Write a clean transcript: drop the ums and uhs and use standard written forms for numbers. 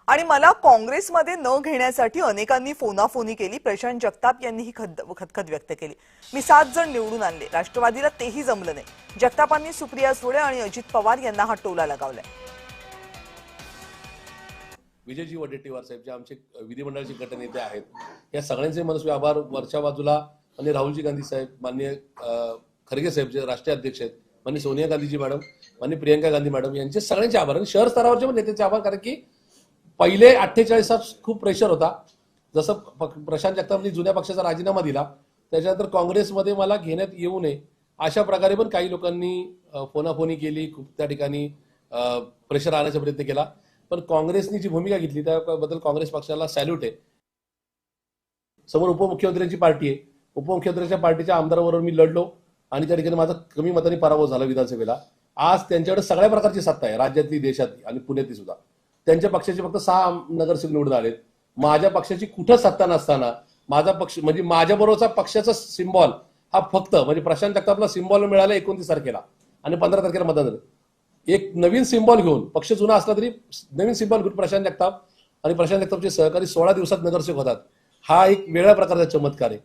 आणि मला काँग्रेसमध्ये न घेण्यासाठी अनेकांनी फोनाफोनी केली। प्रशांत जगताप यांनी ही खदखद व्यक्त केली। मी 7 जण निवडून आणले, राष्ट्रवादीला तेही जमलं नाही। जगतापांनी सुप्रिया सुळे आणि अजित पवार यांना हा टोला लगावलाय। विजयजी वडेट्टीवार साहेब जे आमचे विधिमंडळाचे गटनेते आहेत, या सगळ्यांचे मनस्वी आभार। वरच्या बाजूला माननीय राहुलजी गांधी साहेब, माननीय खरगे साहेब जे राष्ट्रीय अध्यक्ष आहेत, माननीय सोनिया गांधीजी मॅडम, माननीय प्रियंका गांधी मॅडम, यांचे सगळ्यांचे आभार। आणि शहर स्तरावरचे पण नेत्यांचे आभार, कारण की पहिले 48 तास खूप प्रेशर होता। जसं प्रशांत जगतापनी जुन्या पक्षाचा राजीनामा दिला, त्याच्यानंतर काँग्रेसमध्ये मला घेण्यात येऊ नये अशा प्रकारे पण काही लोकांनी फोनाफोनी केली, खूप त्या ठिकाणी प्रेशर आणण्याचा प्रयत्न केला। पण काँग्रेसनी जी भूमिका घेतली त्याबद्दल काँग्रेस पक्षाला सॅल्यूट आहे। समोर उपमुख्यमंत्र्यांची पार्टी आहे, उपमुख्यमंत्र्यांच्या पार्टीच्या आमदाराबरोबर मी लढलो आणि त्या ठिकाणी माझा कमी मताने पराभव झाला विधानसभेला। आज त्यांच्याकडे सगळ्या प्रकारची सत्ता आहे, राज्यातली, देशातली आणि पुण्यातली सुद्धा। त्यांच्या पक्षाचे फक्त 6 नगरसेवक निवडून आलेत। माझ्या पक्षाची कुठं सत्ता नसताना माझा पक्ष म्हणजे माझ्याबरोबरचा पक्षाचा सिम्बॉल हा फक्त म्हणजे प्रशांत जगतापला सिम्बॉल मिळाला 29 तारखेला आणि 15 तारखेला मतदान झालं। एक नवीन सिम्बॉल घेऊन, पक्ष जुना असला तरी नवीन सिम्बॉल घेऊन प्रशांत जगताप आणि प्रशांत जगतापचे सहकारी 16 दिवसात नगरसेवक होतात, हा एक वेगळ्या प्रकारचा चमत्कार आहे।